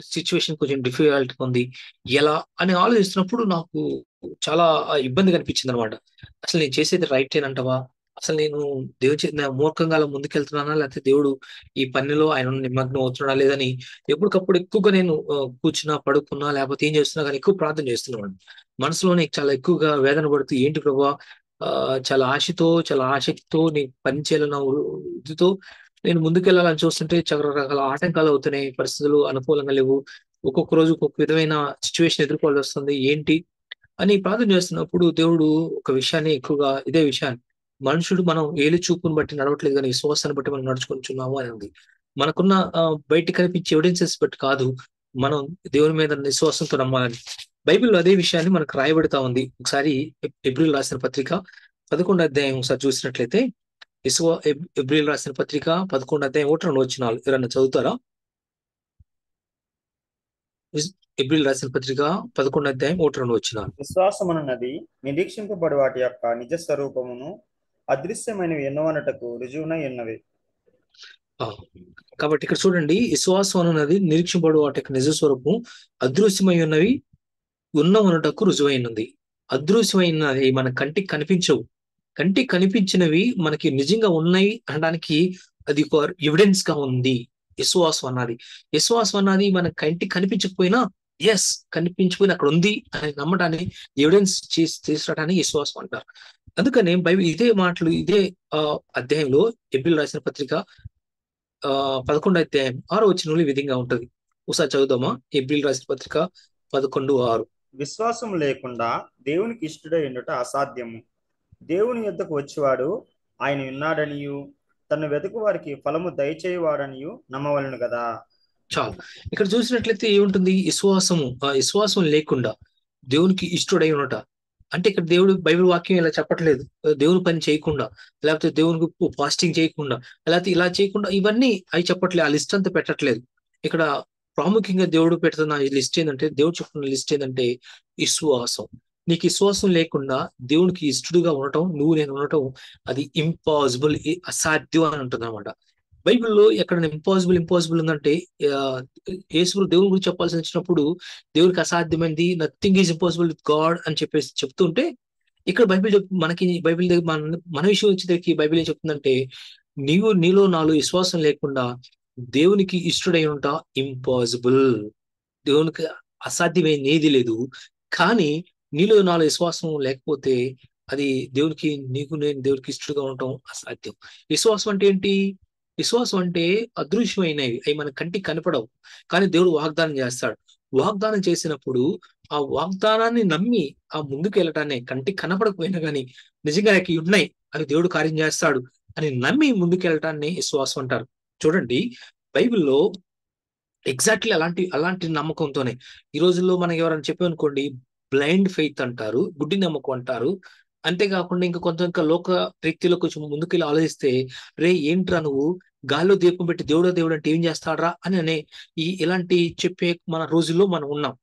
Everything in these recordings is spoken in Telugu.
సిచ్యువేషన్ కొంచెం డిఫికల్ట్‌గా ఉంది. ఎలా అని ఆలోచిస్తున్నప్పుడు నాకు చాలా ఇబ్బందిగా అనిపించిందనమాట. అసలు నేను చేసేది రైటేనంటావా? అసలు నేను దేవుని మూర్ఖంగా అలా ముందుకెళ్తున్నానా? లేకపోతే దేవుడు ఈ పనిలో ఆయన నిమగ్నం అవుతున్నాడా లేదని ఎప్పటికప్పుడు ఎక్కువగా నేను కూర్చున్నా, పడుకున్నా లేకపోతే ఏం చేస్తున్నా గాని ఎక్కువ ప్రార్థన చేస్తున్నవాడిని. మనసులోనే చాలా ఎక్కువగా వేదన పడుతూ ఏంటి ప్రభువా చాలా ఆశతో, చాలా ఆసక్తితో నేను పని చేయాలన్న ఇదితో నేను ముందుకెళ్ళాలని చూస్తుంటే చాలా రకాల ఆటంకాలు అవుతున్నాయి. పరిస్థితులు అనుకూలంగా లేవు. ఒక్కొక్క రోజు ఒక్కొక్క విధమైన సిట్యుయేషన్ ఎదుర్కోవాల్సొస్తుంది. ఏంటి అని ప్రార్థన చేస్తున్నప్పుడు దేవుడు ఒక విషయాన్ని ఎక్కువగా ఇదే విషయాన్ని మనుషుడు మనం ఏలి చూపును బట్టి నడవట్లేదు గానీ విశ్వాసాన్ని బట్టి మనం నడుచుకొనుచున్నాము అని ఉంది. మనకున్న బయట కనిపించే ఎవిడెన్సెస్ బట్టి కాదు. మనం దేవుని మీద విశ్వాసంతో నమ్మాలని. బైబిల్‌లో అదే విషయాన్ని మనకు రాయబడతా ఉంది. ఒకసారి హెబ్రీయులు రాసిన పత్రిక 11 అధ్యాయం ఒకసారి చూసినట్లయితే హెబ్రీయులు రాసిన పత్రిక 11 అధ్యాయం 1, 2 వచనాలు ఎవరైనా చదువుతారా? ఇస్ హెబ్రీయులు రాసిన పత్రిక 11 అధ్యాయం 1, 2 వచనాలు. విశ్వాసమనున్నది నిరీక్షింపబడు వాటి యొక్క నిజ స్వరూపమును, అదృశ్యమైనవి ఎన్నోవనటకు రుజువునై ఉన్నవి. ఆ! కాబట్టి ఇక్కడ చూడండి విశ్వాసం అనున్నది నిరీక్షింపబడు వాటి యొక్క నిజ స్వరూపం అదృశ్యమై ఉన్నవి ఉన్నవనుటకు రుజువైనది. అదృశ్యమైనది మన కంటికి కనిపించవు. కంటికి కనిపించినవి మనకి నిజంగా ఉన్నాయి అనడానికి అది ఒక ఎవిడెన్స్ గా ఉంది. విశ్వాసం అన్నది. విశ్వాసం అన్నది మన కంటికి కనిపించకపోయినా యెస్ కనిపించకపోయినా అక్కడ ఉంది అని నమ్మటాన్ని ఎవిడెన్స్ తీసుకురావడాన్ని విశ్వాసం అంటారు. అందుకనే బైబిల్ ఇదే మాటలు ఇదే అధ్యాయంలో హెబ్రీయులు రాసిన పత్రిక 11 అధ్యాయం 6 వచనంలో ఈ విధంగా ఉంటది. ఒకసారి చదువుదామా? హెబ్రీయులు రాసిన పత్రిక 11:6. విశ్వాసం లేకుండా దేవునికి ఇష్టడై ఉండుట అసాధ్యము. దేవుని యొద్దకు వచ్చేవాడు ఆయన ఉన్నాడనియు, తను వెతుకు వారికి ఫలము దయచేయువాడనియు నమ్మవలను కదా. చాలు. ఇక్కడ చూసినట్లయితే ఏముంటుంది? విశ్వాసము. ఆ విశ్వాసం లేకుండా దేవునికి ఇష్టుడై ఉన్నట. అంటే ఇక్కడ దేవుడు బైబిల్ వాక్యం ఇలా చెప్పట్లేదు. దేవుని పని చేయకుండా, లేకపోతే దేవునికి ఫాస్టింగ్ చేయకుండా, లేకపోతే ఇలా చేయకుండా ఇవన్నీ అయి చెప్పట్లేదు. ఆ లిస్ట్ అంతా పెట్టట్లేదు. ఇక్కడ ప్రాముఖ్యంగా దేవుడు పెడుతున్న ఈ లిస్ట్ ఏందంటే, దేవుడు చెప్తున్న లిస్ట్ ఏందంటే విశ్వాసం. నీకు విశ్వాసం లేకుండా దేవునికి ఇష్టడుగా ఉండటం, నేను ఉండటం అది ఇంపాసిబుల్ అసాధ్యం అని ఉంటుందన్నమాట. బైబిల్‌లో ఎక్కడైనా ఇంపాసిబుల్ ఉందంటే ఆహ్, యేసు దేవుని గురించి చెప్పాల్సి వచ్చినప్పుడు దేవునికి అసాధ్యమైనది nothing is impossible with God అని చెప్పేసి చెప్తుంటే, ఇక్కడ మనకి బైబిల్ దగ్గర మన విషయం వచ్చేసరికి బైబిల్ ఏం చెప్తుందంటే, నీలో నాలో విశ్వాసం లేకుండా దేవునికి ఇష్టడై ఉంటా ఇంపాసిబుల్. దేవునికి అసాధ్యమైంది ఏది లేదు. కానీ నీలో నాలో విశ్వాసం లేకపోతే అది నేను దేవుడికి ఇష్టడుగా ఉండటం అసాధ్యం. విశ్వాసం అంటే ఏంటి? విశ్వాసం అంటే అదృశ్యమైనవి. అవి మన కంటికి కనపడవు. కానీ దేవుడు వాగ్దానం చేస్తాడు. వాగ్దానం చేసినప్పుడు ఆ వాగ్దానాన్ని నమ్మి ఆ ముందుకెళ్ళటాన్ని కంటికి కనపడకపోయినా గాని నిజంగా నాకియి ఉన్నాయి. అవి దేవుడు కార్యం చేస్తాడు అని నమ్మి ముందుకెళ్ళటాన్ని విశ్వాసం అంటారు. చూడండి బైబిల్‌లో ఎగ్జాక్ట్‌లీ అలాంటి నమ్మకంతోనే. ఈ రోజుల్లో మనకి ఎవరైనా చెప్పామనుకోండి, బ్లైండ్ ఫెయిత్ అంటారు. గుడ్డి నమ్మకం అంటారు. అంతేకాకుండా ఇంకా కొంచెం ఇంకా లోక రీతిలో కొంచెం ముందుకెళ్ళి ఆలోచిస్తే, "రేయ్! ఏంట్రా నువ్వు గాల్లో దీపం పెట్టి దేవుడు అంటే ఏం చేస్తాడురా?" అని ఇలాంటి చెప్పే మన రోజుల్లో మనం ఉన్నాం.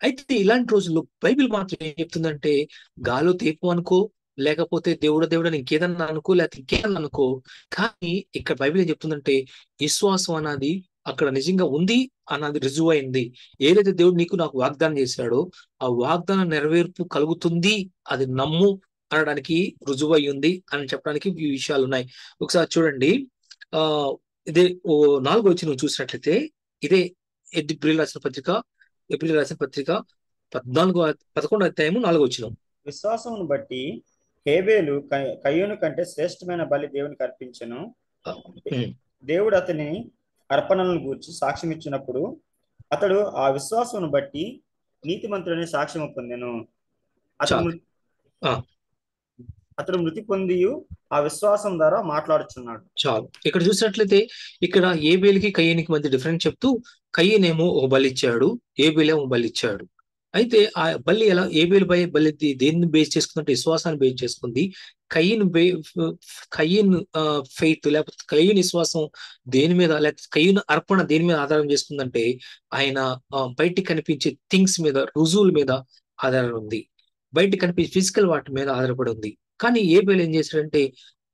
అయితే ఇలాంటి రోజుల్లో బైబిల్ మాత్రం ఏం చెప్తుందంటే, గాల్లో దీపం అనుకో, లేకపోతే దేవుడని ఇంకేదన్నా అనుకో, లేకపోతే ఇంకేదన్నా అనుకో. కానీ ఇక్కడ బైబిల్ ఏం చెప్తుందంటే, విశ్వాసం అన్నది అక్కడ నిజంగా ఉంది అన్నది రుజువైంది. ఏదైతే దేవుడు నాకు వాగ్దానం చేశాడో, ఆ వాగ్దానం నెరవేర్పు కలుగుతుంది. అది నమ్ము అనడానికి రుజువై ఉంది అని చెప్పడానికి ఈ విషయాలున్నాయి. ఒకసారి చూడండి. ఆహ్, ఇదే 4 వచనం చూసినట్లయితే, ఇదే ఏప్రిల్ రాసిన పత్రిక 11 అధ్యాయము 4 వచనం. విశ్వాసమును బట్టి హేబేలు కయ్యూను కంటే శ్రేష్టమైన బలి దేవునికి అర్పించెను. హ్మ్. దేవుడు అతని అర్పణలను గూర్చి సాక్ష్యం ఇచ్చినప్పుడు అతడు ఆ విశ్వాసమును బట్టి నీతిమంతుడనే సాక్ష్యము పొందెను. అతడు చాలు. మృ- ఆ! అతడు మృతి పొందియు ఆ విశ్వాసం ద్వారా మాట్లాడుచున్నాడు. చాలు. ఇక్కడ చూసినట్లయితే ఇక్కడ ఏబేలుకి, కయీనుకి మధ్య డిఫరెన్స్ చెప్తూ కయీనేమో ఒక బలిచ్చాడు. ఏబేలేమో బలిచ్చాడు. అయితే ఆ బలి ఎలా ఏబేలు బలి దేన్ని బేస్ చేసుకుందంటే విశ్వాసాన్ని బేస్ చేసుకుంది. కయీను బే ఫ్ కయీన్ ఫెయిత్ లేకపోతే కయీను విశ్వాసం దేని మీద లేకపోతే కయీను అర్పణ దేని మీద ఆధారం చేసుకుందంటే ఆయన బయటికి కనిపించే థింగ్స్ మీద రుజువుల మీద ఆధారం ఉంది. బయటికి కనిపించే ఫిజికల్ వాటి మీద ఆధారపడి ఉంది. కానీ ఏబేలు ఏం చేశాడంటే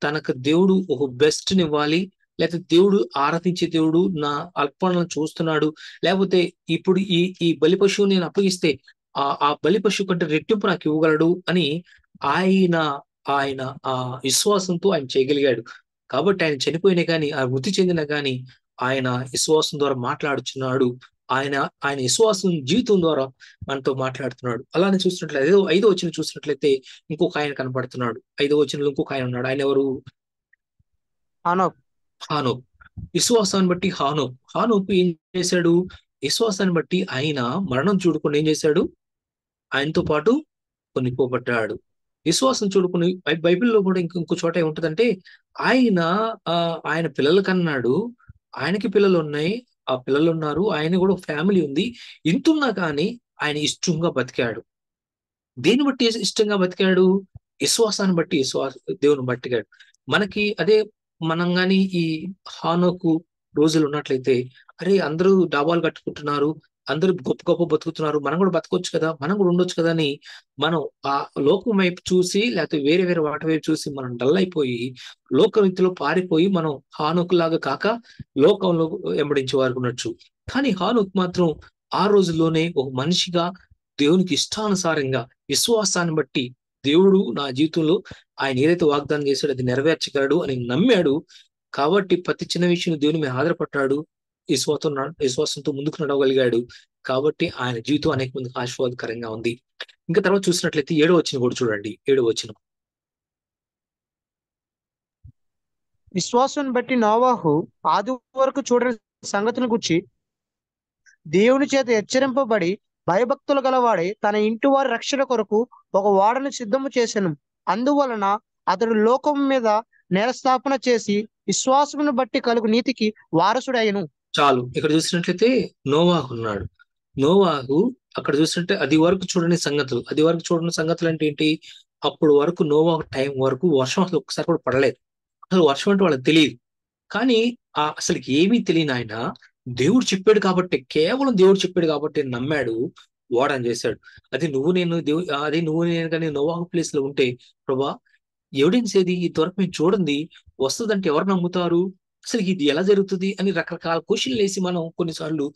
తనకు దేవుడు ఒక బెస్ట్‌నివ్వాలి. లేకపోతే దేవుడు ఆరాధించే దేవుడు నా అర్పణలను చూస్తున్నాడు, లేకపోతే ఇప్పుడు ఈ బలి పశువు నేను అప్పగిస్తే ఆ బలి పశువు కంటే రెట్టింపు నాకు ఇవ్వగలడు అని ఆయన ఆయన ఆ విశ్వాసంతో ఆయన చేయగలిగాడు. కాబట్టి ఆయన చనిపోయినా కానీ, ఆ మృతి చెందినా కానీ ఆయన విశ్వాసం ద్వారా మాట్లాడుచున్నాడు. ఆయన ఆయన విశ్వాసం జీవితం ద్వారా మనతో మాట్లాడుతున్నాడు. అలానే చూసినట్లయితే ఐదో వచనం చూసినట్లయితే ఇంకొక ఆయన కనపడుతున్నాడు. ఐదో వచనంలో ఇంకొక ఆయన ఉన్నాడు. ఆయన ఎవరు? హనోక్. హానోక్. విశ్వాసాన్ని బట్టి హానోకు ఏం చేశాడు? విశ్వాసాన్ని బట్టి ఆయన మరణం చూడకుండా ఏం చేశాడు? ఆయనతో పాటు కొనిపోబడ్డాడు. విశ్వాసం చూడుకుని బైబిల్లో కూడా ఇంకో చోట ఏముంటదంటే ఆయన ఆయన పిల్లల కన్నాడు, ఆయనకి పిల్లలు ఉన్నాయి, ఆ పిల్లలు ఉన్నారు, ఆయన కూడా ఫ్యామిలీ ఉంది. ఇంతున్నా కానీ ఆయన ఇష్టంగా బతికాడు. దేన్ని బట్టి ఇష్టంగా బతికాడు? విశ్వాసాన్ని బట్టి దేవుని బతికాడు. మనకి అదే మనం గాని ఈ హానోకు రోజులు ఉన్నట్లయితే, అరే అందరూ డాబాలు కట్టుకుంటున్నారు, అందరూ గొప్ప గొప్ప బతుకుతున్నారు, మనం కూడా బతకొచ్చు కదా, మనం కూడా ఉండొచ్చు కదా అని మనం ఆ లోకం వైపు చూసి, లేకపోతే వేరే వేరే వాటి వైపు చూసి మనం డల్ అయిపోయి లోక రీతిలో పారిపోయి మనం హానోకు లాగా కాక లోకంలో వెంబడించే వారు ఉండొచ్చు. కానీ హానోకు మాత్రం ఆ రోజుల్లోనే ఒక మనిషిగా దేవునికి ఇష్టానుసారంగా విశ్వాసాన్ని బట్టి దేవుడు నా జీవితంలో ఆయన ఏదైతే వాగ్దానం చేశాడో అది నెరవేర్చగలడు అని నమ్మాడు. కాబట్టి ప్రతి చిన్న విషయం దేవుని మీద ఆధారపడ్డాడు. విశ్వాసంతో ముందుకు నడవగలిగాడు. కాబట్టి ఆయన జీవితం అనేక మందికి ఆశీర్వాదకరంగా ఉంది. ఇంకా తర్వాత చూసినట్లయితే 7వ వచనం కూడా చూడండి. 7వ వచనం. విశ్వాసాన్ని బట్టి నోవాహు ఆది వరకు చూడని సంగతిని గురించి దేవుని చేత హెచ్చరింపబడి భయభక్తులు గలవాడే తన ఇంటి వారి రక్షణ కొరకు ఒక ఓడను సిద్ధము చేసెను. అందువలన అతడు లోకం మీద నేరస్థాపన చేసి విశ్వాసమును బట్టి కలుగు నీతికి వారసుడయ్యను. చాలు. ఇక్కడ చూసినట్లయితే నోవాహు ఉన్నాడు. నోవాహు అక్కడ చూసినట్టే అది వరకు చూడని సంగతులు అంటే ఏంటి? అప్పుడు వరకు నోవాహు టైం వరకు వర్షం అసలు ఒక్కసారి కూడా పడలేదు. అసలు వర్షం అంటే వాళ్ళకి తెలియదు. కానీ అసలు ఏమీ తెలియని ఆయన దేవుడు చెప్పాడు కాబట్టి, కేవలం దేవుడు చెప్పాడు కాబట్టి నమ్మాడు, వాడని చేశాడు. అదే నువ్వు నేను కానీ నోవాహు ప్లేస్ లో ఉంటే, ప్రభా ఎవిడెన్స్ ఏది? ఇంతవరకు మేము చూడండి, వస్తుందంటే ఎవరు నమ్ముతారు? అసలు ఇది ఎలా జరుగుతుంది అని రకరకాల క్వశ్చన్లు వేసి మనం కొన్నిసార్లు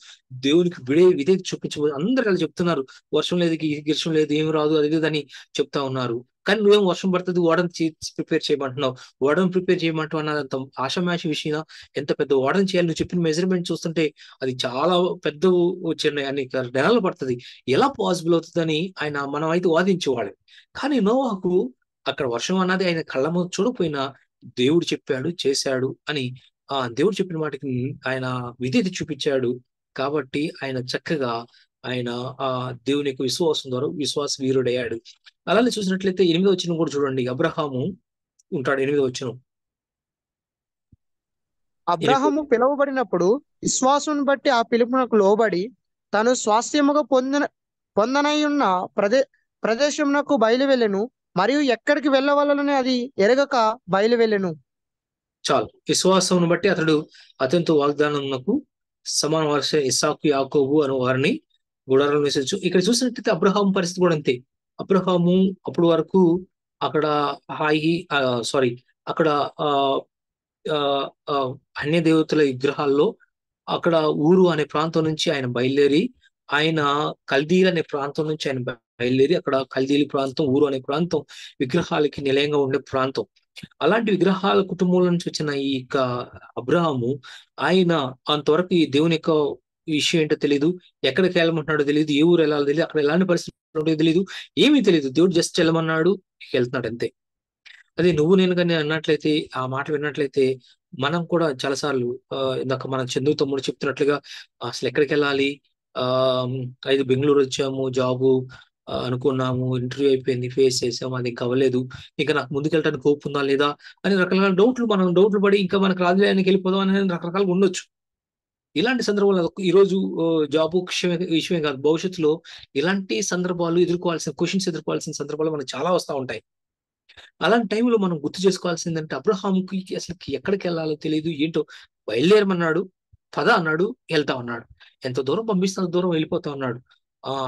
దేవునికి విధేయత చూపించబోదు. అందరు అలా చెప్తున్నారు, వర్షం లేదు, గిర్షం లేదు, ఏమి రాదు, అది లేదని చెప్తా ఉన్నారు. కానీ నువ్వేం వర్షం పడుతుంది, ఓడని ప్రిపేర్ చేయమంటున్నావు, ఓడని ప్రిపేర్ చేయమంటావు అన్నది అంత ఆషామాషి విషయం. ఎంత పెద్ద ఓడని చేయాలి? నువ్వు చెప్పిన మెజర్మెంట్ చూస్తుంటే అది చాలా పెద్ద చిన్న అన్ని నెలలు పడుతుంది, ఎలా పాసిబుల్ అవుతుందని మనం అయితే వాదించేవాళ్ళం. కానీ నోవాహుకు అక్కడ వర్షం అన్నది ఆయన కళ్ళ ముందు చూడకపోయినా దేవుడు చెప్పాడు, చేశాడు అని దేవుడు చెప్పిన వాటికి ఆయన విధేయత చూపించాడు. కాబట్టి ఆయన చక్కగా ఆయన దేవుని యొక్క విశ్వాసం ద్వారా విశ్వాస వీరుడయ్యాడు. అలానే చూసినట్లయితే 8వ వచనం కూడా చూడండి. అబ్రహాము ఉంటాడు. 8వ వచనం. అబ్రహాము పిలువబడినప్పుడు విశ్వాసం బట్టి ఆ పిలుపునకు లోబడి తను స్వాస్థ్యముగా పొందనయున్న ప్రదేశమునకు బయలువెళ్ళెను, మరియు ఎక్కడికి వెళ్ళవలనని అది ఎరగక బయలువెళ్ళెను. చాలు. విశ్వాసం బట్టి అతనితో వాగ్దానమునకు సమాన వారస ఇస్సాకు, యాకోబు అనే వారిని గుడారంలో వేసొచ్చు. ఇక్కడ చూసినట్టయితే అబ్రహాము పరిస్థితి కూడా అంతే. అబ్రహాము అప్పుడు వరకు అక్కడ అక్కడ అన్య దేవతల విగ్రహాల్లో అక్కడ ఊరు అనే ప్రాంతం నుంచి ఆయన బయలుదేరి, ఆయన కల్దీలు అనే ప్రాంతం నుంచి ఆయన బయలుదేరి, అక్కడ కల్దీలు ప్రాంతం, ఊరు అనే ప్రాంతం విగ్రహాలకి నిలయంగా ఉండే ప్రాంతం. అలాంటి విగ్రహాల కుటుంబం నుంచి వచ్చిన ఈ అబ్రహాము ఆయన అంతవరకు ఈ దేవుని యొక్క విషయం ఏంటో తెలియదు, ఎక్కడికి వెళ్ళమంటున్నాడో తెలియదు, ఏ ఊరు వెళ్ళాలో తెలియదు, అక్కడ ఎలాంటి పరిస్థితి ఉంటుందో తెలియదు, ఏమీ తెలియదు. దేవుడు జస్ట్ వెళ్ళమన్నాడు, వెళ్తున్నాడు అంతే. అదే నువ్వు నేను కానీ అన్నట్లయితే, ఆ మాట విన్నట్లయితే మనం కూడా చాలాసార్లు ఇందాక మన చందు తమ్ముడు చెప్తున్నట్లుగా అసలు ఎక్కడికి వెళ్ళాలి, ఇది బెంగళూరు వచ్చాము, జాబు అనుకున్నాము, ఇంటర్వ్యూ అయిపోయింది, ఫేస్ చేసాము, అది ఇంకా అవ్వలేదు, ఇంకా నాకు ముందుకెళ్ళడానికి హోప్ ఉందా లేదా అని రకరకాల డౌట్లు పడి ఇంకా మనకు రాజధానికి వెళ్ళిపోదాం అని రకరకాలుగా ఉండొచ్చు. ఇలాంటి సందర్భాలు ఈ రోజు జాబు విషయమే కాదు, భవిష్యత్తులో ఇలాంటి సందర్భాలు క్వశ్చన్స్ ఎదుర్కోవాల్సిన సందర్భాలు మనకు చాలా వస్తూ ఉంటాయి. అలాంటి టైంలో మనం గుర్తు చేసుకోవాల్సిందంటే, అబ్రహాముకి అసలు ఎక్కడికి వెళ్ళాలో తెలియదు, ఏంటో బయలుదేరమన్నాడు, పద అన్నాడు, వెళ్తా ఉన్నాడు. ఎంత దూరం పంపిస్తే అంత దూరం వెళ్ళిపోతా ఉన్నాడు.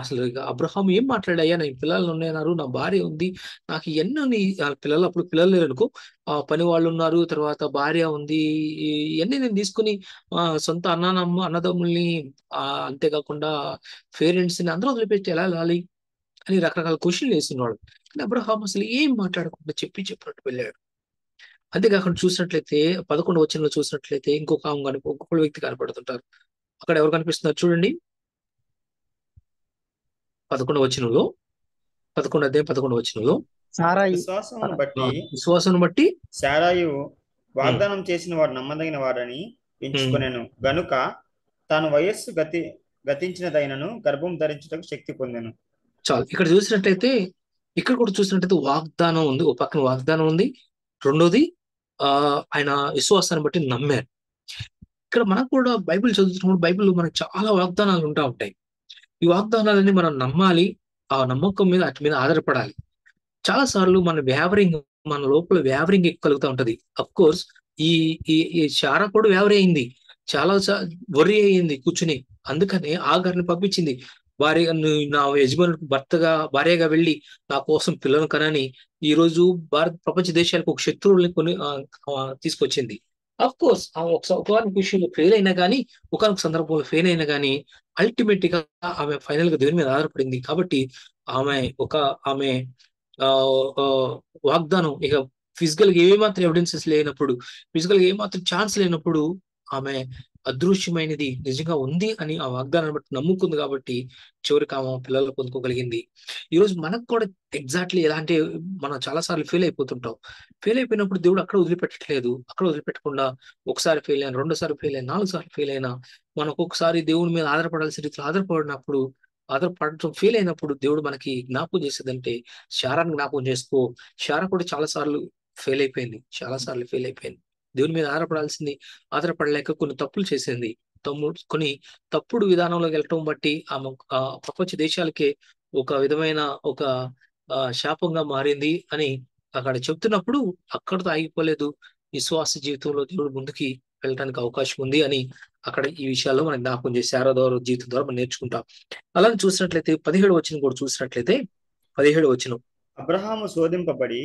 అసలు ఇక అబ్రహాం ఏం మాట్లాడయ్యా, నేను పిల్లలు ఉన్నారు, నా భార్య ఉంది, నాకు ఇవన్నీ పిల్లలు, అప్పుడు పిల్లలు లేరు అనుకో, పని వాళ్ళు ఉన్నారు, తర్వాత భార్య ఉంది, ఇవన్నీ నేను తీసుకుని సొంత అన్నదమ్ముల్ని, అంతేకాకుండా పేరెంట్స్ ని అందరూ వదిలిపెట్టి ఎలా వెళ్ళాలి అని రకరకాల క్వశ్చన్లు వేస్తున్నాడు. కానీ అబ్రహాం అసలు ఏం మాట్లాడకుండా చెప్పినట్టు వెళ్ళాడు. అంతేకాకుండా చూసినట్లయితే 11వ వచనంలో చూసినట్లయితే ఇంకొక వ్యక్తి కనపడుతుంటారు. అక్కడ ఎవరు కనిపిస్తున్నారు చూడండి. 11వ వచనంలో 11వ వచనంలో సారాయి విశ్వాసమును బట్టి విశ్వాసం బట్టి శారాయు వాగ్దానం చేసిన వాడు నమ్మదగిన వాడని ఎంచుకొనెను గనుక తాను వయస్సు గతించినదైనను గర్భం ధరించుటకు శక్తి పొందెను. చాలు. ఇక్కడ కూడా చూసినట్టయితే వాగ్దానం ఉంది. ఒక పక్కన వాగ్దానం ఉంది, రెండోది ఆయన విశ్వాసాన్ని బట్టి నమ్మారు. ఇక్కడ మనకు కూడా బైబిల్ చదువుతున్నప్పుడు బైబిల్లో మనకు చాలా వాగ్దానాలు ఉంటాయి. ఈ వాగ్దానాలన్నీ మనం నమ్మాలి, ఆ నమ్మకం మీద వాటి మీద ఆధారపడాలి. చాలా సార్లు మన లోపల వ్యావరింగ్ కలుగుతూ ఉంటది. అఫ్ కోర్స్ ఈ ఈ శారా కూడా వ్యావరి అయింది, చాలా వరి అయింది కూర్చుని. అందుకని ఆగారిని పంపించింది, నా యజమానులకు భార్యగా వెళ్ళి నా కోసం పిల్లలను కనని ఈ రోజు ప్రపంచ దేశాలకు ఒక శత్రువుల్ని తీసుకొచ్చింది. అఫ్ కోర్స్ ఒకనొక విషయంలో ఫెయిల్ అయినా కానీ, ఒకనొక సందర్భంలో ఫెయిల్ అయినా కానీ, అల్టిమేట్ గా ఆమె ఫైనల్ గా దేవుని మీద ఆధారపడింది. కాబట్టి ఆమె వాగ్దానం ఇక ఫిజికల్ గా ఏమాత్రం ఎవిడెన్సెస్ లేనప్పుడు, ఫిజికల్ గా ఏమాత్రం ఛాన్స్ లేనప్పుడు ఆమె అదృశ్యమైనది నిజంగా ఉంది అని ఆ వాగ్దానాన్ని బట్టి నమ్ముకుంది. కాబట్టి చివరికి ఆమె పిల్లలు పొందుకోగలిగింది. ఈరోజు మనకు కూడా ఎగ్జాక్ట్లీ ఎలాంటి, మనం చాలా సార్లు ఫెయిల్ అయిపోతుంటాం. ఫెయిల్ అయిపోయినప్పుడు దేవుడు అక్కడ వదిలిపెట్టట్లేదు. అక్కడ వదిలిపెట్టకుండా ఒకసారి ఫెయిల్ అయినా, 2 సార్లు ఫెయిల్ అయినా, 4 సార్లు ఫెయిల్ అయినా, మనం ఒక్కొక్కసారి దేవుడి మీద ఆధారపడాల్సిన రీతిలో ఆధారపడటం ఫెయిల్ అయినప్పుడు దేవుడు మనకి జ్ఞాపకం చేసేదంటే శారాన్ని జ్ఞాపకం చేసుకో. శారా కూడా చాలా సార్లు ఫెయిల్ అయిపోయింది. దేవుని మీద ఆధారపడలేక కొన్ని తప్పులు చేసింది. కొన్ని తప్పుడు విధానంలోకి వెళ్ళటం బట్టి ఆమె ప్రపంచ దేశాలకే ఒక విధమైన ఒక శాపంగా మారింది అని అక్కడ చెప్తున్నప్పుడు అక్కడతో ఆగిపోలేదు. విశ్వాస జీవితంలో దేవుడు ముందుకి వెళ్ళడానికి అవకాశం ఉంది అని అక్కడ ఈ విషయాల్లో మనం జ్ఞాపకం చేసి శారా ద్వారా జీవితం ద్వారా మనం నేర్చుకుంటాం. అలాగే చూసినట్లయితే 17వ వచనం కూడా చూసినట్లయితే 17వ వచనం, అబ్రహాము శోధింపబడి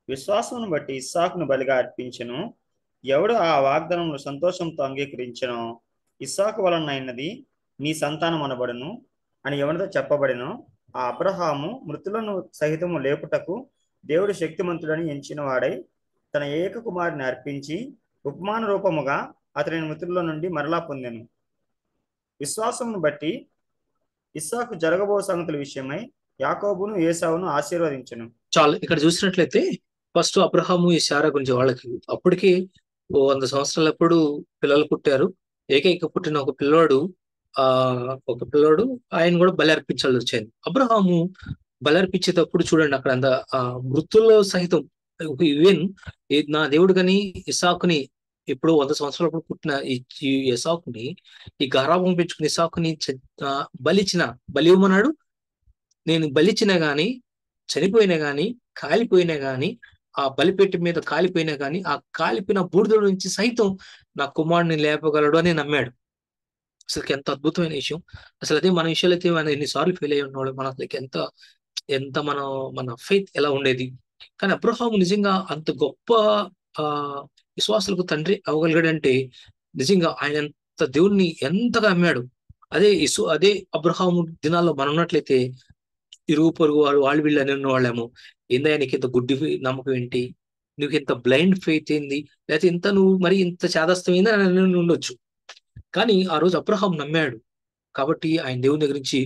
విశ్వాసమును బట్టి ఇస్సాకును బలిగా అర్పించెను. ఎవడు ఆ వాగ్దానమును సంతోషంతో అంగీకరించెనో ఇస్సాకు వలన అయినది నీ సంతానం అనబడును అని ఎవరితో చెప్పబడినో ఆ అబ్రహాము మృతులను సహితము లేపుటకు దేవుడు శక్తిమంతుడని ఎంచిన వాడై తన ఏక కుమారుని అర్పించి ఉపమాన రూపముగా అతని మృతుల్లో నుండి మరలా పొందెను. విశ్వాసమును బట్టి ఇస్సాకు జరగబో సంగతుల విషయమై యాకోబును ఏసావును ఆశీర్వదించెను. చాలు. ఇక్కడ చూసినట్లయితే ఫస్ట్ అబ్రహాము ఈ శారా గురించి వాళ్ళకి అప్పటికి 100 సంవత్సరాలప్పుడు పిల్లలు పుట్టారు. ఏకైక పుట్టిన ఒక పిల్లోడు ఆయన కూడా బలి అర్పించాల్సి వచ్చింది. అబ్రహాము బలి అర్పించేటప్పుడు చూడండి, అక్కడ అంత మృతుల్లో సహితం ఈవెన్ నా దేవుడు కానీ ఇస్సాకుని ఇప్పుడు 100 సంవత్సరాలప్పుడు పుట్టిన ఈ ఇస్సాకుని, ఈ గారాబం పెంచుకుని ఇస్సాకుని బలి ఇవ్వమన్నాడు. నేను బలిచ్చినా గాని, చనిపోయినా గాని, కాలిపోయినా గాని, ఆ బలిపెట్టి మీద కాలిపోయినా గాని, ఆ కాలిపోయిన బూడిద నుంచి సైతం నా కుమారుడిని లేపగలడు అని నమ్మాడు. అసలు ఎంత అద్భుతమైన విషయం. అసలు అదే మన విషయాలు అయితే మనం ఎన్నిసార్లు ఫెయిల్ అయ్యి ఉన్నాడు, మనకి ఎంత మన ఫెయిత్ ఎలా ఉండేది. కానీ అబ్రహాము నిజంగా అంత గొప్ప విశ్వాసులకు తండ్రి అవ్వగలిగాడంటే నిజంగా ఆయన ఎంత దేవుణ్ణి ఎంతగా అమ్మాడు. అదే అబ్రహాము దినాల్లో మనం ఉన్నట్లయితే ఇరుగు పొరుగు వాళ్ళు వీళ్ళు అని ఉన్నవాళ్ళేమో, ఏందా నీకు ఇంత గుడ్డి నమ్మకం ఏంటి, నువ్వు ఇంత బ్లైండ్ ఫెయిత్ ఏంది, లేకపోతే నువ్వు మరి ఇంత చాదస్తం ఏంది అని ఉండొచ్చు. కానీ ఆ రోజు అబ్రహాం నమ్మాడు కాబట్టి ఆయన దేవుని దగ్గర నుంచి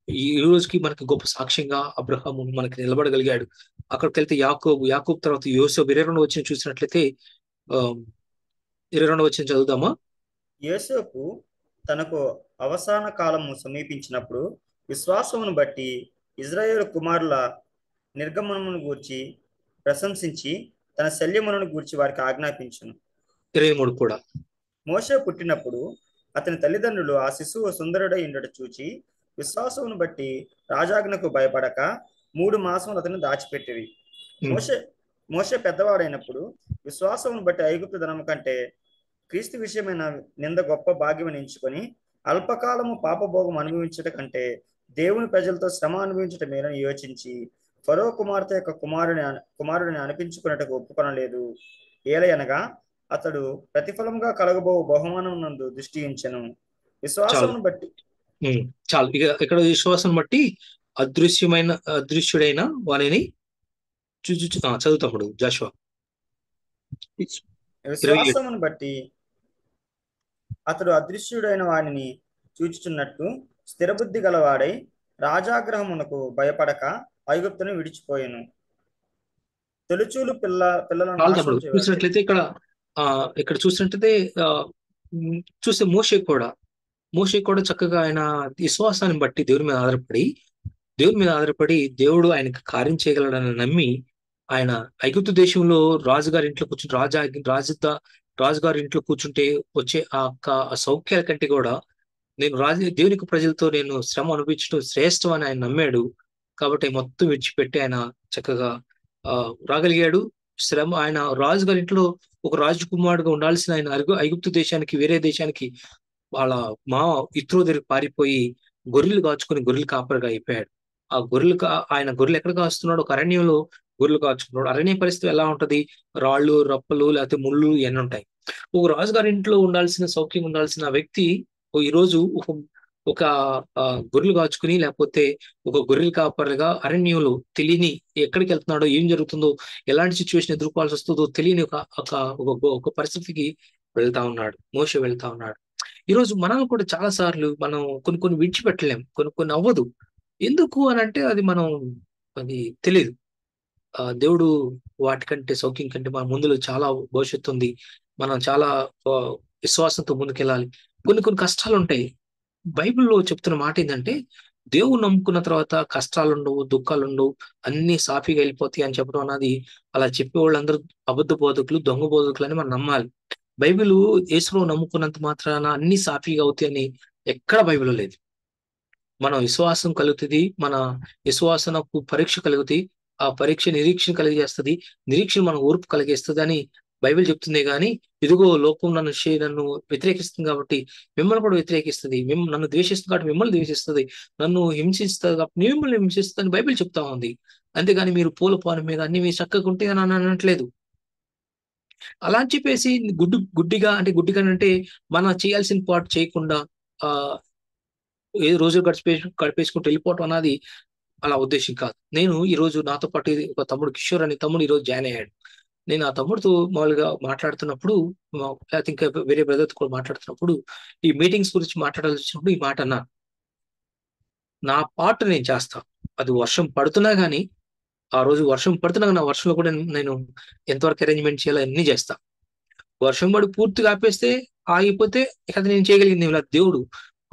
ఈ రోజుకి మనకి గొప్ప సాక్ష్యంగా అబ్రహాము మనకి నిలబడగలిగాడు. అక్కడికి వెళ్తే యాకోబు తర్వాత యోసేపు 22వ వచనం చూసినట్లయితే 22వ వచనం చదువుదామా. యోసేపు తనకు అవసాన కాలము సమీపించినప్పుడు విశ్వాసమును బట్టి ఇజ్రాయేలు కుమారుల నిర్గమనమును గూర్చి ప్రశంసించి తన శల్యములను గూర్చి వారికి ఆజ్ఞాపించును. 23 కూడా. మోషే పుట్టినప్పుడు అతని తల్లిదండ్రులు ఆ శిశువు సుందరుడై ఉండట చూచి విశ్వాసమును బట్టి రాజాజ్ఞకు భయపడక 3 మాసములు అతను దాచిపెట్టిరి. మోషే పెద్దవాడైనప్పుడు విశ్వాసమును బట్టి ఐగుప్తు ధనము కంటే క్రీస్తు విషయమైన నింద గొప్ప భాగ్యం ఎంచుకొని అల్పకాలము పాపభోగం అనుభవించట కంటే దేవుని ప్రజలతో శ్రమ అనుభవించటం మేలని యోచించి ఫరో కుమార్తె యొక్క కుమారుడిని అనిపించుకున్నట్టుకు ఒప్పుకొనలేదు. ఏలయనగా అతడు ప్రతిఫలంగా కలగబో బహుమానం నందు దృష్టి ఉంచెను. చాలు విశ్వాసమును బట్టి చాలు. ఇక ఇక్కడ విశ్వాసం బట్టి అదృశ్యుడైన వానిని చదువుతాడు జాషువా 27. విశ్వాసమును బట్టి అతడు అదృశ్యుడైన వానిని చూచుచున్నట్టు స్థిరబుద్ధి గలవాడై రాజాగ్రహమునకు భయపడక ఐగుప్తును విడిచిపోయెను. తొలిచూలు పిల్లలను చాలు నాశనం తమ్ముడు. చేయవలెను. చూసినట్లయితే ఇక్కడ చూసినట్లయితే చూస్తే మోషే కూడా చక్కగా ఆయన విశ్వాసాన్ని బట్టి దేవుని మీద ఆధారపడి దేవుడు ఆయనకు కార్యం చేయగలడని నమ్మి ఆయన ఐగుప్తు దేశంలో రాజుగారి ఇంట్లో కూర్చుంటే రాజుగారి ఇంట్లో కూర్చుంటే వచ్చే ఆ సౌఖ్యాల కంటే కూడా నేను దేవునికి ప్రజలతో నేను శ్రమ అనిపించడం శ్రేష్టం అని ఆయన నమ్మాడు. కాబట్టి మొత్తం విడిచిపెట్టి ఆయన చక్కగా రాగలిగాడు. శ్రమ ఆయన రాజుగారి ఇంట్లో ఒక రాజకుమారుడుగా ఉండాల్సిన ఆయన ఐగుప్తు దేశానికి వేరే దేశానికి వాళ్ళ ఇత్రో దగ్గరికి పారిపోయి గొర్రెలు కాచుకుని గొర్రెలు కాపరిగా అయిపోయాడు. ఆ ఆయన గొర్రెలు ఎక్కడ కాస్తున్నాడు? ఒక అరణ్యంలో గొర్రెలు కాచుకున్నాడు. అరణ్య పరిస్థితి ఎలా ఉంటది? రాళ్ళు, రప్పలు, లేకపోతే ముళ్ళు ఇవన్నీ ఉంటాయి. ఒక రాజుగారి ఇంట్లో సౌఖ్యంగా ఉండాల్సిన వ్యక్తి ఈ రోజు ఒక గొర్రెలు కాచుకుని లేకపోతే ఒక గొర్రెలు కాపరిగా అరణ్యంలో తెలియని ఎక్కడికి వెళ్తున్నాడో, ఏం జరుగుతుందో, ఎలాంటి సిచ్యువేషన్ ఎదుర్కోవాల్సి వస్తుందో తెలియని ఒక పరిస్థితికి వెళ్తా ఉన్నాడు. మోషే వెళ్తా ఉన్నాడు. ఈరోజు మనల్ని కూడా చాలా సార్లు మనం కొన్ని విడిచిపెట్టలేం, కొన్ని అవ్వదు. ఎందుకు అని అంటే అది తెలియదు. దేవుడు వాటికంటే సౌఖ్యం కంటే మన ముందులో చాలా భవిష్యత్తు ఉంది. మనం చాలా విశ్వాసంతో ముందుకెళ్ళాలి. కొన్ని కష్టాలు ఉంటాయి. బైబిల్లో చెప్తున్న మాట ఏంటంటే దేవుడు నమ్ముకున్న తర్వాత కష్టాలుండవు, దుఃఖాలుండవు, అన్ని సాఫీగా వెళ్ళిపోతాయి అని చెప్పడం అన్నది అలా చెప్పే వాళ్ళందరూ అబద్ధ బోధకులు, దొంగ బోధకులు అని మనం నమ్మాలి. బైబిల్ యేసులో నమ్ముకున్నంత మాత్రాన అన్ని సాఫీగా అవుతాయి అని ఎక్కడ బైబిల్లో లేదు. మన విశ్వాసం కలుగుతుంది, మన విశ్వాసనకు పరీక్ష కలుగుతుంది, ఆ పరీక్ష నిరీక్షణ కలిగేస్తుంది, నిరీక్షణ మన ఓర్పు కలిగేస్తుంది అని బైబిల్ చెప్తుంది. కానీ ఇదిగో లోకం నన్ను వ్యతిరేకిస్తుంది కాబట్టి మిమ్మల్ని కూడా వ్యతిరేకిస్తుంది, నన్ను ద్వేషిస్తుంది కాబట్టి మిమ్మల్ని ద్వేషిస్తుంది, నన్ను హింసిస్తుంది కాబట్టి మిమ్మల్ని హింసిస్తుంది అని బైబిల్ చెప్తా ఉంది. అంతేగాని మీరు పూల పాను మీద అన్ని మీరు చక్కగా ఉంటే అని అనట్లేదు. అలా అని చెప్పేసి గుడ్డిగా అంటే మనం చేయాల్సిన పాటు చేయకుండా ఏదో రోజు గడిపేసుకుంటూ వెళ్ళిపోవటం అన్నది అలా ఉద్దేశం కాదు. నేను ఈ రోజు నాతో పాటు ఒక తమ్ముడు కిషోర్ అనే తమ్ముడు ఈ రోజు జాయిన్ అయ్యాడు. నేను ఆ తమ్ముడితో మామూలుగా మాట్లాడుతున్నప్పుడు, లేకపోతే ఇంకా వేరే బ్రదర్తో కూడా మాట్లాడుతున్నప్పుడు, ఈ మీటింగ్స్ గురించి మాట్లాడాల్సి వచ్చినప్పుడు ఈ మాట అన్నా, నా పాట నేను చేస్తా. అది వర్షం పడుతున్నా గానీ, ఆ రోజు వర్షం పడుతున్నా కానీ ఆ వర్షంలో కూడా నేను ఎంతవరకు అరేంజ్మెంట్ చేయాలో అన్ని చేస్తా. వర్షం పడి పూర్తిగా ఆపేస్తే ఆగిపోతే ఇక అది నేను చేయగలిగింది ఇలా దేవుడు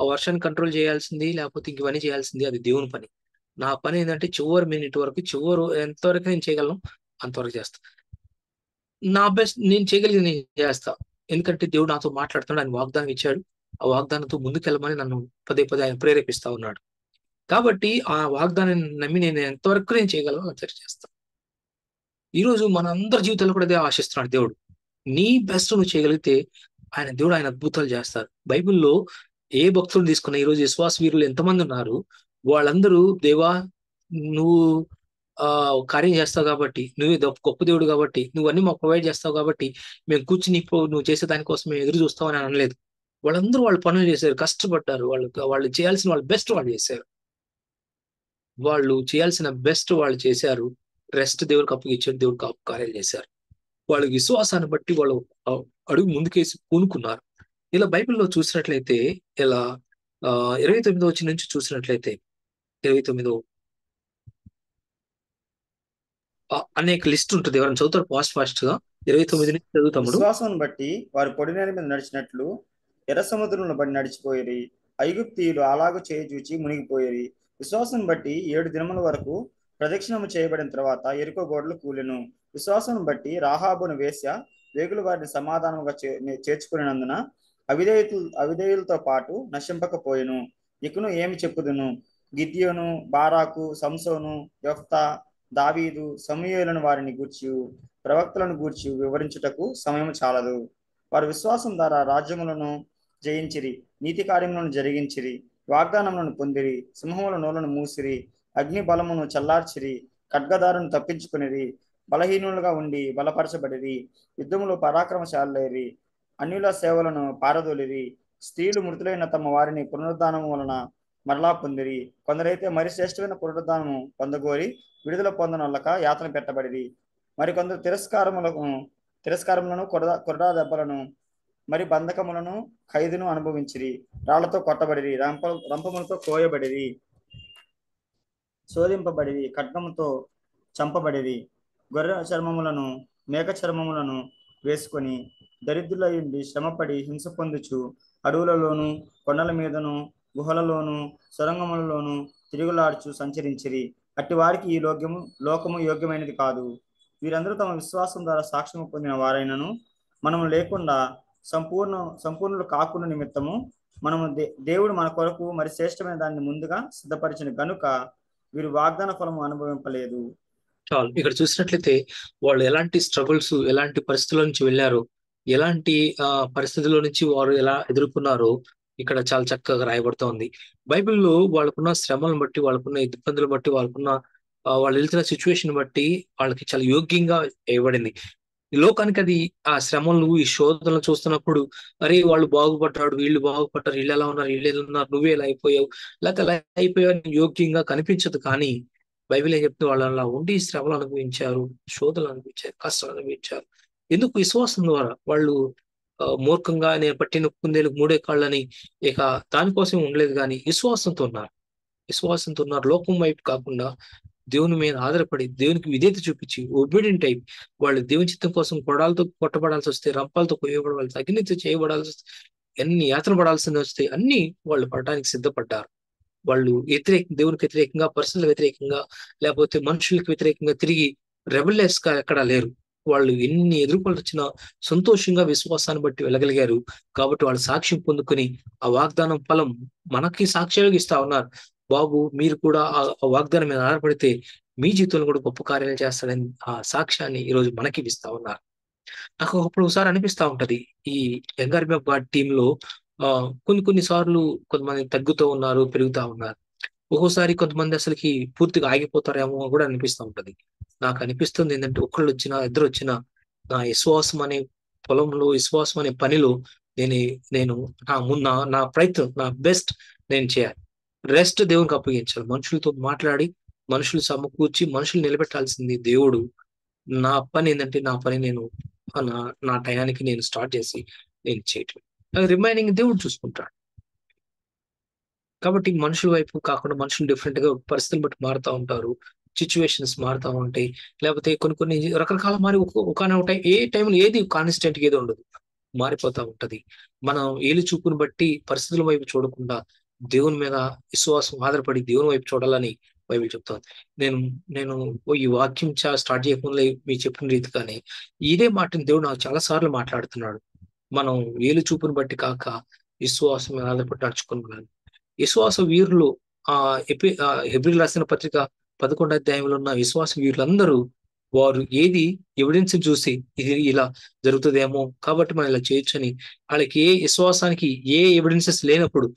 ఆ వర్షాన్ని కంట్రోల్ చేయాల్సింది, లేకపోతే ఇంక ఇవన్నీ చేయాల్సింది అది దేవుని పని. నా పని ఏంటంటే చివరి మినిట్ వరకు ఎంతవరకు నేను చేయగలను అంతవరకు చేస్తా. నా బెస్ట్ నేను చేయగలిగింది నేను చేస్తా. ఎందుకంటే దేవుడు నాతో మాట్లాడుతున్నాడు, ఆయన వాగ్దానం ఇచ్చాడు. ఆ వాగ్దానంతో ముందుకెళ్ళమని నన్ను పదే ఆయన ప్రేరేపిస్తా ఉన్నాడు. కాబట్టి ఆ వాగ్దానాన్ని నమ్మి నేను ఎంతవరకు నేను చేయగలను అంతవరకు చేస్తా. ఈరోజు మన అందరి జీవితాల్లో కూడా అదే ఆశిస్తున్నాడు దేవుడు. నీ బెస్ట్ నువ్వు చేయగలిగితే దేవుడు ఆయన అద్భుతాలు చేస్తారు. బైబిల్లో ఏ భక్తులను తీసుకున్నా ఈరోజు విశ్వాస వీరులు ఎంతమంది ఉన్నారు, వాళ్ళందరూ దేవా నువ్వు కార్యం చేస్తావు కాబట్టి, నువ్వు గొప్ప దేవుడు కాబట్టి, నువ్వు అన్ని మాకు ప్రొవైడ్ చేస్తావు కాబట్టి మేము కూర్చుని నువ్వు చేసే దానికోసం మేము ఎదురు చూస్తామని అనలేదు. వాళ్ళందరూ వాళ్ళ పనులు చేశారు, కష్టపడ్డారు. వాళ్ళు చేయాల్సిన వాళ్ళ బెస్ట్ వాళ్ళు చేశారు. వాళ్ళు చేయాల్సిన బెస్ట్ వాళ్ళు చేశారు. రెస్ట్ దేవుడికి అప్పగిచ్చారు, దేవుడికి కార్యాలు చేశారు. వాళ్ళ విశ్వాసాన్ని బట్టి వాళ్ళు అడుగు ముందుకేసి పూనుకున్నారు. ఇలా బైబిల్లో చూసినట్లయితే ఇలా 29వ వచనం నుంచి చూసినట్లయితే 29 అనేక లిస్ట్ ఉంటుంది. ఎవరైనా చదువుతారు ఫాస్ట్ గా 29 నుంచి చదువుతాము. విశ్వాసం బట్టి వారు పొడి నేల మీద నడిచినట్లు ఎర్ర సముద్రంలో బట్టి నడిచిపోయి ఐగుప్తీయులు అలాగూ చూచి మునిగిపోయి విశ్వాసం బట్టి 7 దినముల వరకు ప్రదక్షిణము చేయబడిన తర్వాత ఎరుకో గోడలు కూలెను. విశ్వాసం బట్టి రాహాబును వేశ్య వేగులు వారిని సమాధానంగా చేర్చుకునేందున అవిధేయులతో పాటు నశింపకపోయెను. ఇకను ఏమి చెప్పుదును? గిద్యోను, బారాకు, సంసోను, యొఫ్తా, దావీదు, సమూయేలును వారిని గూర్చి ప్రవక్తలను గూర్చి వివరించుటకు సమయం చాలదు. వారు విశ్వాసం ద్వారా రాజ్యములను జయించిరి, నీతి కార్యములను జరిగించిరి. వాగ్దానములను పొందిరి, సింహముల నోలను మూసిరి, అగ్ని బలమును చల్లార్చిరి, ఖడ్గదారును తప్పించుకునిరి, బలహీనులుగా ఉండి బలపరచబడిరి, యుద్ధములో పరాక్రమశాలులైరి, అన్యుల సేవలను పారదోలిరి, స్త్రీలు మృతులైన తమ వారిని పునరుద్ధానము వలన మరలా పొందిరి, కొందరైతే మరి శ్రేష్టమైన పునరుద్ధానము పొందగోరి విడుదల పొందనొల్లక యాతన పెట్టబడిరి, మరికొందరు తిరస్కారములను కొరడా దెబ్బలను మరి బంధకములను ఖైదును అనుభవించిరి, రాళ్లతో కొట్టబడిరి, రంపములతో కోయబడిరి, శోధింపబడిరి, ఖడ్గముతో చంపబడిరి, గొర్రె చర్మములను మేక చర్మములను వేసుకొని దరిద్రులయుండి శ్రమపడి హింస పొందుచు అడవులలోను కొండల మీదను గుహలలోను సొరంగములలోను తిరుగులాడుచు సంచరించిరి. అట్టి వారికి ఈ లోకము యోగ్యమైనది కాదు. వీరందరూ తమ విశ్వాసం ద్వారా సాక్ష్యము పొందిన వారైనను మనము లేకుండా సంపూర్ణులు కాకుండా నిమిత్తము మనము దేవుడు మన కొరకు మరి శ్రేష్టమైన దాన్ని ముందుగా సిద్ధపరిచిన గనుక వీరు వాగ్దాన ఫలము అనుభవింపలేదు. చాలు. ఇక్కడ చూసినట్లయితే వాళ్ళు ఎలాంటి స్ట్రగుల్స్, ఎలాంటి పరిస్థితుల నుంచి వెళ్ళారో, ఎలాంటి పరిస్థితుల నుంచి వారు ఎలా ఎదుర్కొన్నారో ఇక్కడ చాలా చక్కగా రాయబడుతోంది. బైబిల్లో వాళ్ళకున్న శ్రమలను బట్టి, వాళ్ళకున్న ఇబ్బందులు బట్టి, వాళ్ళు వెళ్తున్న సిచ్యువేషన్ బట్టి వాళ్ళకి చాలా యోగ్యంగా ఇవ్వబడింది. ఈ లోకానికి అది ఆ శ్రమలు, ఈ శోధనలు చూస్తున్నప్పుడు అరే వాళ్ళు బాగుపడ్డాడు, వీళ్ళు బాగుపడ్డారు, వీళ్ళు ఎలా ఉన్నారు, వీళ్ళు ఎలా ఉన్నారు, నువ్వే ఎలా అయిపోయావు, లేకపోతే ఎలా అయిపోయావు అని యోగ్యంగా కనిపించదు. కానీ బైబిల్ ఏం చెప్తే వాళ్ళు అలా ఉండి శ్రమలు అనుభవించారు, శోధనలు అనుభవించారు, కష్టాలు అనుభవించారు. ఎందుకు? విశ్వాసం ద్వారా. వాళ్ళు మూర్ఖంగా నేను పట్టిన కుందేలకు మూడే కాళ్ళని ఇక దానికోసం ఉండలేదు, కానీ విశ్వాసంతో ఉన్నారు. లోకం వైపు కాకుండా దేవుని మీద ఆధారపడి, దేవునికి విధేయత చూపించి, ఒబీడియంట్ టైప్ వాళ్ళు దేవుని చిత్తం కోసం కొడాలతో కొట్టబడాల్సి వస్తే, రంపాలతో కొయ్యబడాల్సి, అగ్నితో చేయబడాల్సి వస్తే, ఎన్ని యాతన పడాల్సి వస్తే అన్ని వాళ్ళు పడడానికి సిద్ధపడ్డారు. వాళ్ళు దేవునికి వ్యతిరేకంగా, పరిస్థితులకు వ్యతిరేకంగా, లేకపోతే మనుషులకు వ్యతిరేకంగా తిరిగి రెబెలియస్ గా ఎక్కడా లేరు. వాళ్ళు ఎన్ని ఎదుర్కొలు వచ్చినా సంతోషంగా విశ్వాసాన్ని బట్టి వెళ్ళగలిగారు. కాబట్టి వాళ్ళు సాక్ష్యం పొందుకొని ఆ వాగ్దానం ఫలం మనకి సాక్ష్యాలుగా ఇస్తా ఉన్నారు. బాబు, మీరు కూడా ఆ వాగ్దానం మీద ఆధారపడితే మీ జీవితంలో కూడా గొప్ప కార్యాలు చేస్తాడని ఆ సాక్ష్యాన్ని ఈరోజు మనకి ఇస్తా ఉన్నారు. నాకు ఒకసారి అనిపిస్తా ఉంటది, ఈ young army of God team లో కొన్ని సార్లు కొంతమంది తగ్గుతూ ఉన్నారు, పెరుగుతా ఉన్నారు. ఒక్కోసారి కొంతమంది అసలుకి పూర్తిగా ఆగిపోతారేమో కూడా అనిపిస్తూ ఉంటది. నాకు అనిపిస్తుంది ఏంటంటే, ఒకళ్ళు వచ్చినా ఇద్దరు వచ్చినా నా విశ్వాసం అనే పొలంలో, విశ్వాసం అనే పనిలో నేను నా ప్రయత్నం, నా బెస్ట్ నేను చేయాలి. రెస్ట్ దేవునికి అప్పగించాలి. మనుషులతో మాట్లాడి, మనుషులు సమకూర్చి, మనుషులు నిలబెట్టాల్సింది దేవుడు. నా పని ఏంటంటే, నేను నా టయానికి నేను స్టార్ట్ చేసి నేను చేయటం, రిమైనింగ్ దేవుడు చూసుకుంటాడు. కాబట్టి మనుషుల వైపు కాకుండా, మనుషులు డిఫరెంట్ గా పరిస్థితులు బట్టి మారుతూ ఉంటారు, సిచ్యువేషన్స్ మారుతూ ఉంటాయి, లేకపోతే కొన్ని రకరకాల మారి ఒక ఏ టైంలో ఏది కాన్స్టెంట్ గా ఏది ఉండదు, మారిపోతా ఉంటది. మనం ఏలు చూపుని బట్టి పరిస్థితుల వైపు చూడకుండా దేవుని మీద విశ్వాసం ఆధారపడి దేవుని వైపు చూడాలని బైబిల్ చెప్తాను. నేను ఈ వాక్యం స్టార్ట్ చేయకుండా మీరు చెప్పిన రీతిగానే ఇదే మాటని దేవుడు నాకు చాలా సార్లు మాట్లాడుతున్నాడు. మనం ఏలు చూపుని బట్టి కాక విశ్వాసం మీద ఆధారపడి నడుచుకున్నాను. విశ్వాస వీరులు హెబ్రీయులకు రాసిన పత్రిక 11వ అధ్యాయంలో ఉన్న విశ్వాస వీరులందరూ వారు ఏది ఎవిడెన్స్ చూసి ఇది ఇలా జరుగుతుందేమో కాబట్టి మనం ఇలా చేయొచ్చు అని, వాళ్ళకి ఏ విశ్వాసానికి ఏ ఎవిడెన్సెస్ లేనప్పుడు,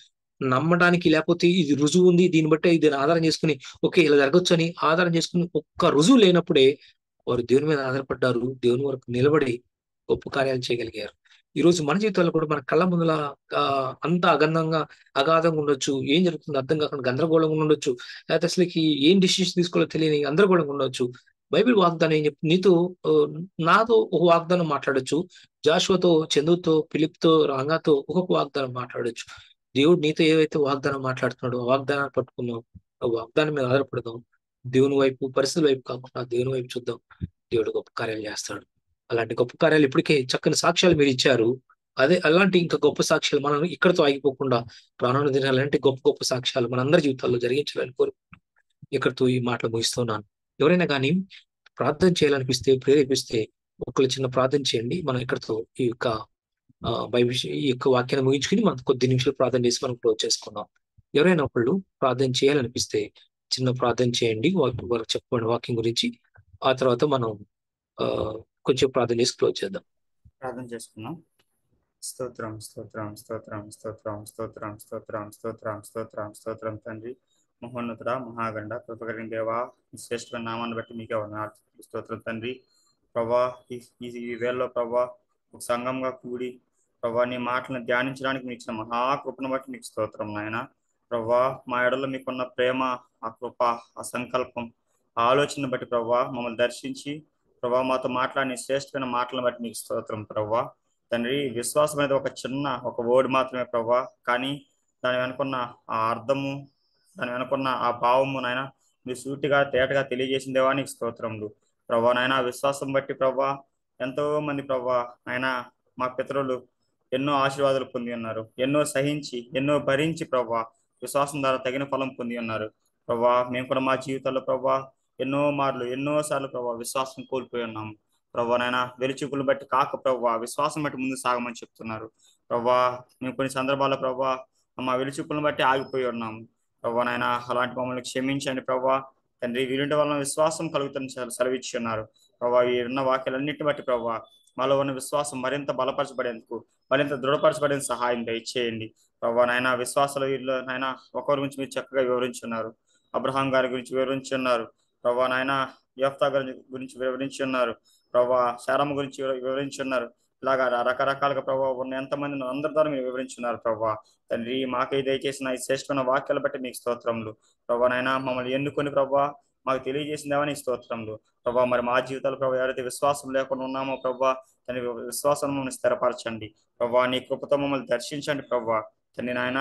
నమ్మడానికి లేకపోతే ఇది రుజువు ఉంది, దీన్ని బట్టి దీన్ని ఆధారం చేసుకుని ఓకే ఇలా జరగచ్చు అని ఆధారం చేసుకుని ఒక్క రుజువు లేనప్పుడే వారు దేవుని మీద ఆధారపడ్డారు, దేవుని వరకు నిలబడి గొప్ప కార్యాలు చేయగలిగారు. ఈ రోజు మన జీవితాల్లో కూడా మన కళ్ళ ముందుల అంత అగాధంగా ఉండొచ్చు, ఏం జరుగుతుందో అర్థం కాకుండా గందరగోళంగా ఉండొచ్చు, లేకపోతే అసలుకి ఏం డిసిషన్ తీసుకోవాలో తెలియని గందరగోళంగా ఉండొచ్చు. బైబిల్ వాగ్దానం ఏం చెప్తుంది? నాతో ఒక వాగ్దానం మాట్లాడొచ్చు, జాషువాతో, చందుతో, ఫిలిప్తో, రాంగాతో ఒక్కొక్క వాగ్దానం మాట్లాడొచ్చు. దేవుడు నీతో ఏవైతే వాగ్దానం మాట్లాడుతున్నాడో ఆ వాగ్దానాన్ని పట్టుకుందాం, ఆ వాగ్దానం మీద ఆధారపడదాం. దేవుని వైపు, పరిస్థితుల వైపు కాకుండా దేవుని వైపు చూద్దాం. దేవుడు గొప్ప కార్యాలు చేస్తాడు. అలాంటి గొప్ప కార్యాలు ఇప్పటికే చక్కని సాక్ష్యాలు మీరు ఇచ్చారు. అలాంటి ఇంకా గొప్ప సాక్ష్యాలు మనం ఇక్కడతో ఆగిపోకుండా రానున్న దినాలంటే గొప్ప గొప్ప సాక్ష్యాలు మనందరి జీవితాల్లో జరిగించాలని కోరుకుంటున్నాను. ఇక్కడితో ఈ మాటలు ముగిస్తున్నాను. ఎవరైనా కానీ ప్రార్థన చేయాలనిపిస్తే, ప్రేరేపిస్తే ఒకళ్ళు చిన్న ప్రార్థన చేయండి. మనం ఇక్కడతో ఈ యొక్క వాక్యాన్ని ముగించుకుని మనం కొద్ది నిమిషాలు ప్రార్థన చేసి మనం క్లోజ్ చేసుకుందాం. ఎవరైనా ఒకళ్ళు ప్రార్థన చేయాలనిపిస్తే చిన్న ప్రార్థన చేయండి, వారు చెప్పండి వాక్యం గురించి. ఆ తర్వాత మనం కొంచెం ప్రార్థన చేసి క్లోజ్ చేద్దాం. ప్రార్థన చేసుకుందాం. స్తోత్రం స్తోత్రం స్తోత్రం స్తోత్రం స్తోత్రం స్తోత్రం స్తోత్రం స్తోత్రం స్తోత్రం తండ్రి. మహోన్నతుడ మహాగండ కృపగలిగిన దేవా, ఈ శ్రేష్ఠమైన నామాన్ని బట్టి మీకే వందనాలు. స్తోత్రం తండ్రి. ప్రభా ఈ వేళలో ప్రభా ఒక సంఘంగా కూడి ప్రభా నీ మాటలను ధ్యానించడానికి మీకు ఇచ్చిన మహాకృపను బట్టి మీకు స్తోత్రం నాయన. ప్రభా మా ఎడలో మీకున్న ప్రేమ, ఆ కృప, ఆ సంకల్పం, ఆ ఆలోచనను బట్టి ప్రభా మమ్మల్ని దర్శించి ప్రభా మాతో మాట్లాడిన శ్రేష్టమైన మాటలను బట్టి మీకు స్తోత్రం ప్రభా. తండ్రి, విశ్వాసం అనేది ఒక చిన్న ఒక వర్డ్ మాత్రమే ప్రభా, కానీ దాని వెనుకున్న ఆ అర్థము, దాని వెనుకున్న ఆ భావము నాయన మీరు సూటిగా తేటగా తెలియజేసిన దేవా నీకు స్తోత్రములు ప్రభా. నాయన విశ్వాసం బట్టి ప్రభా ఎంతో మంది ప్రభా ఆయన మా పితరులు ఎన్నో ఆశీర్వాదాలు పొంది ఉన్నారు, ఎన్నో సహించి ఎన్నో భరించి ప్రభా విశ్వాసం ద్వారా తగిన ఫలం పొంది ఉన్నారు ప్రభా. మేము కూడా మా జీవితాల్లో ప్రభా ఎన్నో మార్లు ఎన్నో సార్లు ప్రభా విశ్వాసం కోల్పోయి ఉన్నాము ప్రభా. నాయన వెలుచుకులు బట్టి కాక ప్రభా విశ్వాసం బట్టి ముందు సాగమని చెప్తున్నారు ప్రభా. మేము కొన్ని సందర్భాల్లో ప్రభా మా వెలుచుకులను బట్టి ఆగిపోయి ఉన్నాము ప్రభా. నాయన అలాంటి మమ్మల్ని క్షమించండి ప్రభా. తండ్రి, వీరింటి వలన విశ్వాసం కలుగుతున్న సెలవిచ్చి ఉన్నారు ప్రభా. ఈ ఉన్న వాక్యాలన్నింటిని బట్టి ప్రభా మాలో ఉన్న విశ్వాసం మరింత బలపరచబడేందుకు, మరింత దృఢపరచబడే సహాయం దయచేయండి ప్రభా. నాయన విశ్వాసాల వీరిలో నాయన ఒకరి గురించి మీరు చక్కగా వివరించున్నారు. అబ్రహాం గారి గురించి వివరించి ఉన్నారు ప్రభా. నాయన యెఫ్తా గారి గురించి వివరించి ఉన్నారు ప్రభా. శారమ్మ గురించి వివరించి ఉన్నారు. ఇలాగా రకరకాలుగా ప్రభావ ఉన్న ఎంతమంది అందరి ద్వారా మీరు వివరించున్నారు ప్రభా. తండ్రి, మాకై దయచేసిన ఈ శ్రేష్టమైన వాక్యాలు బట్టి మీకు స్తోత్రములు ప్రభా. నాయన మమ్మల్ని ఎన్నుకొని ప్రభా మాకు తెలియజేసిందేమని స్తోత్రములు ప్రభా. మరి మా జీవితాలు ప్రభా ఎవరైతే విశ్వాసం లేకుండా ఉన్నామో ప్రభా తండ్రి విశ్వాసం మమ్మల్ని స్థిరపరచండి ప్రభా. నీ కృపతో మమ్మల్ని దర్శించండి ప్రభా. తండ్రి నాయన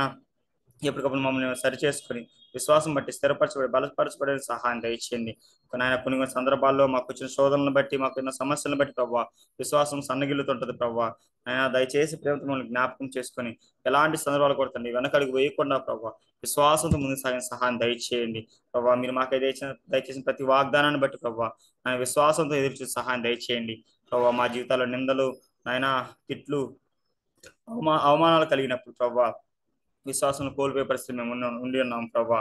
ఎప్పటికప్పుడు మమ్మల్ని సరిచేసుకుని విశ్వాసం బట్టి స్థిరపరచబడి బలపరచబడే సహాయం దయచేయండి. నాయన కొన్ని సందర్భాల్లో మాకు వచ్చిన శోధనలను బట్టి, మాకు ఉన్న సమస్యలను బట్టి ప్రభావ విశ్వాసం సన్నగిల్లుతుంటది ప్రభావ. ఆయన దయచేసి ప్రేమతో మమ్మల్ని జ్ఞాపకం చేసుకుని ఎలాంటి సందర్భాలు కొడుతుంది వెనకడుగు వేయకుండా ప్రభావ విశ్వాసంతో ముందుకు సాగిన సహాయం దయచేయండి ప్రభావ. మీరు మాకు దయచేసిన ప్రతి వాగ్దానాన్ని బట్టి ప్రభావ ఆయన విశ్వాసంతో ఎదుర్చే సహాయం దయచేయండి ప్రభావ. మా జీవితాల్లో నిందలు నాయన తిట్లు అవమానాలు కలిగినప్పుడు ప్రభావ విశ్వాసం కోల్పోయే పరిస్థితి మేము ఉండి ఉన్నాం ప్రభా.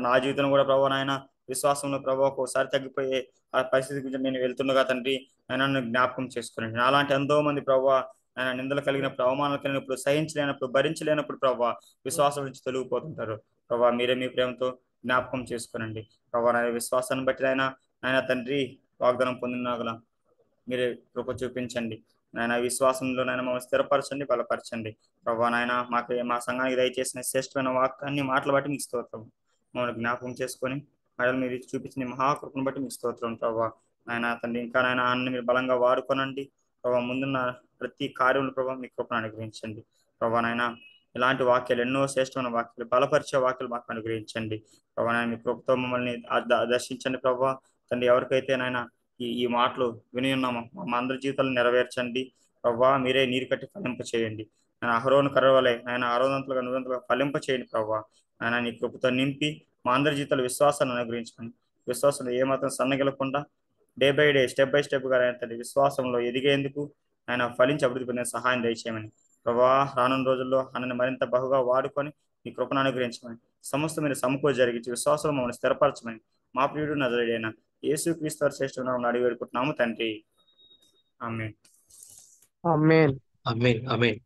నా జీవితం కూడా ప్రభా నాయన విశ్వాసంలో ప్రభావ ఒకసారి తగ్గిపోయే ఆ పరిస్థితి గురించి నేను వెళ్తుండగా తండ్రి ఆయన నన్ను జ్ఞాపకం చేసుకుని అలాంటి ఎంతో మంది ప్రభావ ఆయన నిందలు కలిగినప్పుడు, అవమానాలు కలిగినప్పుడు, సహించలేనప్పుడు, భరించలేనప్పుడు ప్రభావ విశ్వాసం నుంచి తొలగిపోతుంటారు ప్రభా. మీరే మీ ప్రేమతో జ్ఞాపకం చేసుకునండి ప్రభా. నా విశ్వాసాన్ని బట్టి ఆయన తండ్రి వాగ్దానం పొందిన మీరే కృప చూపించండి నాయన. విశ్వాసంలో నాయన మమ్మల్ని స్థిరపరచండి, బలపరచండి ప్రభా. నాయన మా సంఘానికి దయచేసిన శ్రేష్టమైన వాక్యాన్ని మాటలు బట్టి మీకు స్తోత్రం. మమ్మల్ని జ్ఞాపకం చేసుకొని ఆయన మీరు చూపించిన మహాకృపను బట్టి మీకు స్తోత్రం ప్రభా. నాయన తండ్రి ఇంకా నాయన అన్ని మీరు బలంగా వాడుకోనండి ప్రభా. ముందున్న ప్రతి కార్యంలో ప్రభావ మీ కృపను అనుగ్రహించండి ప్రభా. నాయన ఇలాంటి వాక్యాలు ఎన్నో శ్రేష్టమైన వాక్యాలు, బలపరిచే వాక్యాలు మాకు అనుగ్రహించండి ప్రభా. నాయన మీ కృపతో మమ్మల్ని దర్శించండి ప్రభా. తండ్రి, ఎవరికైతే నాయన ఈ మాటలు విని ఉన్నాము మా అందరి జీవితాలను నెరవేర్చండి ప్రభా. మీరే నీరు కట్టి ఫలింప చేయండి ఆయన. అహరోను కర్రవలే ఆయన అరోదంతలుగా నూరంతలుగా ఫలింప చేయండి ప్రభా. ఆయన నీ కృపతో నింపి మా అందరి జీవితాలు విశ్వాసాన్ని అనుగ్రహించండి. విశ్వాసంలో ఏమాత్రం సన్నగిలకుండా day by day, step by step గా ఆయన విశ్వాసంలో ఎదిగేందుకు ఆయన ఫలించి అభివృద్ధి పొందే సహాయం దయచేయమని ప్రభా. రానున్న రోజుల్లో ఆయనను మరింత బహుగా వాడుకొని మీ కృపను అనుగ్రహించమని, సమస్త మీరు సమకూరు జరిగించి విశ్వాసంలో మమ్మల్ని స్థిరపరచమని మా ప్రియుడు నజరేయుడైన యేసుక్రీస్తు వారి శ్రేష్ఠ నామమున అడిగి వేడుకుంటున్నాము తండ్రి. ఆమేన్. ఆమేన్. ఆమేన్. ఆమేన్.